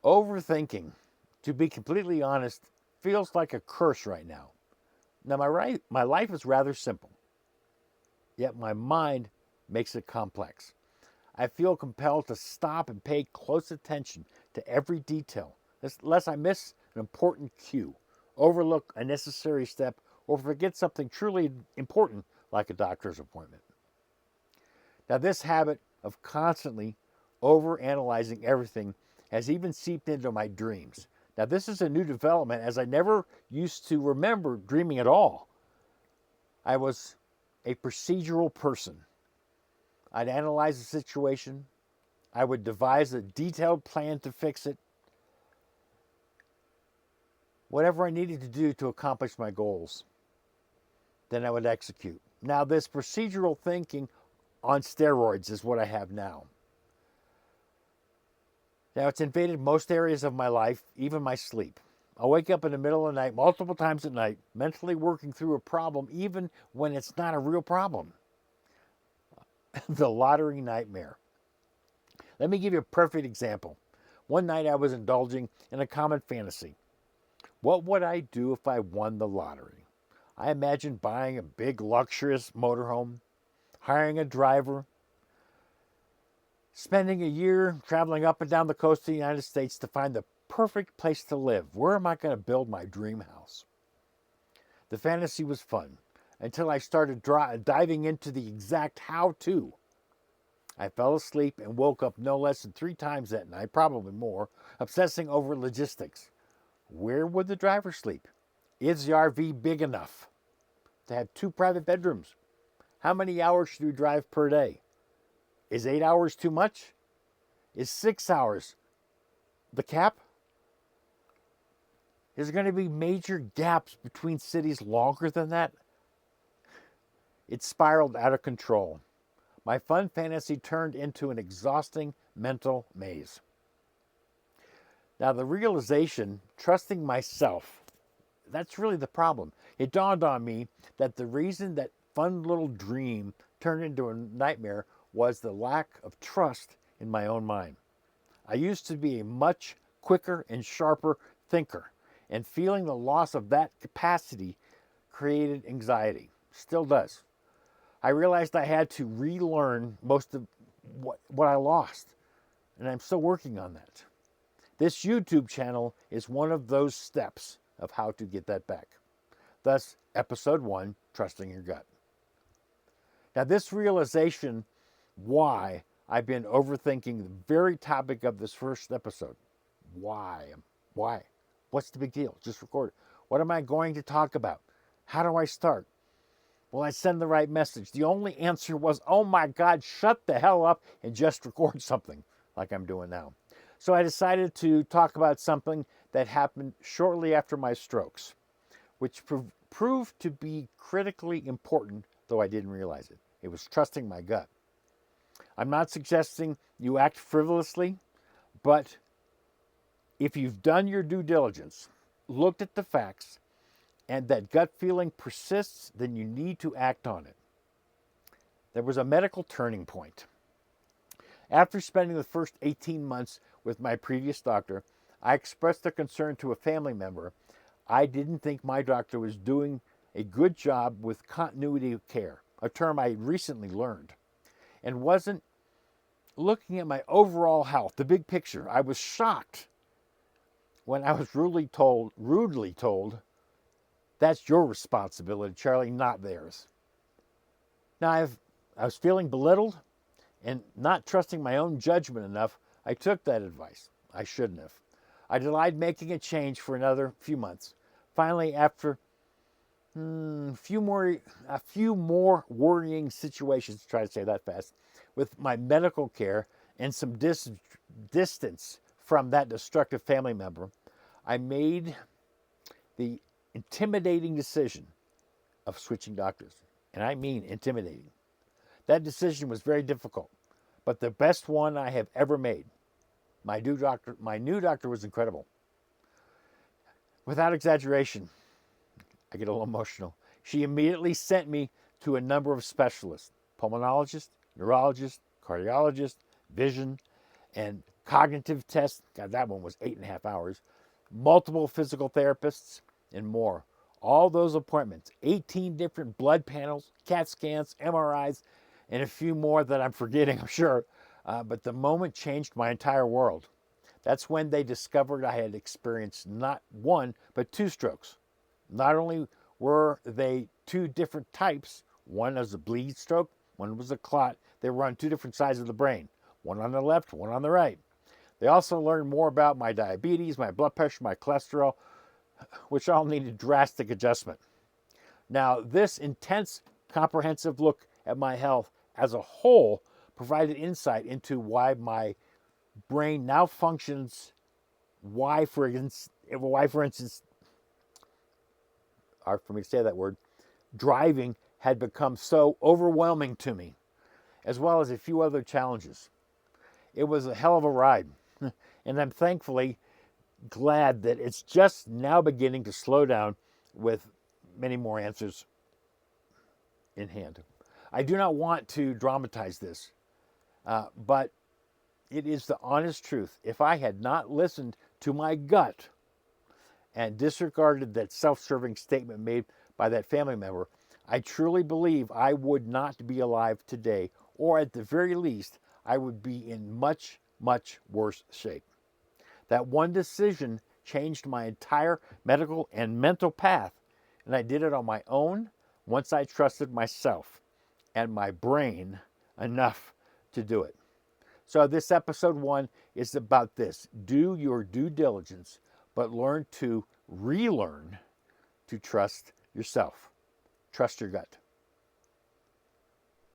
Overthinking, to be completely honest, feels like a curse right now. Now, my life is rather simple, yet my mind makes it complex. I feel compelled to stop and pay close attention to every detail, lest I miss an important cue, overlook a necessary step, or forget something truly important like a doctor's appointment. Now, this habit of constantly overanalyzing everything has even seeped into my dreams. Now, this is a new development as I never used to remember dreaming at all. I was a procedural person. I'd analyze the situation. I would devise a detailed plan to fix it. Whatever I needed to do to accomplish my goals, then I would execute. Now, this procedural thinking on steroids is what I have now. Now, it's invaded most areas of my life, even my sleep. I'll wake up in the middle of the night, multiple times at night, mentally working through a problem, even when it's not a real problem. The lottery nightmare. Let me give you a perfect example. One night I was indulging in a common fantasy. What would I do if I won the lottery? I imagined buying a big, luxurious motorhome, hiring a driver, spending a year traveling up and down the coast of the United States to find the perfect place to live. Where am I going to build my dream house? The fantasy was fun until I started diving into the exact how-to. I fell asleep and woke up no less than 3 times that night, probably more, obsessing over logistics. Where would the driver sleep? Is the RV big enough to have 2 private bedrooms? How many hours should we drive per day? Is 8 hours too much? Is 6 hours the cap? Is there going to be major gaps between cities longer than that? It spiraled out of control. My fun fantasy turned into an exhausting mental maze. Now, the realization, trusting myself, that's really the problem. It dawned on me that the reason that fun little dream turned into a nightmare was the lack of trust in my own mind. I used to be a much quicker and sharper thinker, and feeling the loss of that capacity created anxiety. Still does. I realized I had to relearn most of what I lost, and I'm still working on that. This YouTube channel is one of those steps of how to get that back. Thus, episode 1, Trusting Your Gut. Now, this realization why I've been overthinking the very topic of this first episode. Why? What's the big deal? Just record it. What am I going to talk about? How do I start? Will I send the right message? The only answer was, oh my God, shut the hell up and just record something like I'm doing now. So I decided to talk about something that happened shortly after my strokes, which proved to be critically important, though I didn't realize it. It was trusting my gut. I'm not suggesting you act frivolously, but if you've done your due diligence, looked at the facts, and that gut feeling persists, then you need to act on it. There was a medical turning point. After spending the first 18 months with my previous doctor, I expressed a concern to a family member. I didn't think my doctor was doing a good job with continuity of care, a term I recently learned, and wasn't looking at my overall health, the big picture. I was shocked when I was rudely told, that's your responsibility, Charlie, not theirs. Now, I was feeling belittled and not trusting my own judgment enough. I took that advice. I shouldn't have. I delayed making a change for another few months. Finally, after a few more worrying situations, try to say that fast, with my medical care and some distance from that destructive family member, I made the intimidating decision of switching doctors. And I mean intimidating. That decision was very difficult, but the best one I have ever made. My new doctor was incredible. Without exaggeration, I get a little emotional. She immediately sent me to a number of specialists, pulmonologist, neurologist, cardiologist, vision, and cognitive tests, God, that one was 8.5 hours, multiple physical therapists, and more. All those appointments, 18 different blood panels, CAT scans, MRIs, and a few more that I'm forgetting, I'm sure. But the moment changed my entire world. That's when they discovered I had experienced not one, but two strokes. Not only were they two different types, one was a bleed stroke, one was a clot. They were on two different sides of the brain, one on the left, one on the right. They also learned more about my diabetes, my blood pressure, my cholesterol, which all needed drastic adjustment. Now, this intense, comprehensive look at my health as a whole provided insight into why my brain now functions, why, for instance, hard for me to say that word, driving had become so overwhelming to me, as well as a few other challenges. It was a hell of a ride, and I'm thankfully glad that it's just now beginning to slow down with many more answers in hand. I do not want to dramatize this, but it is the honest truth. If I had not listened to my gut and disregarded that self-serving statement made by that family member, I truly believe I would not be alive today, or at the very least, I would be in much, much worse shape. That one decision changed my entire medical and mental path, and I did it on my own once I trusted myself and my brain enough to do it. So this episode 1 is about this. Do your due diligence, but learn to relearn to trust yourself. Trust your gut.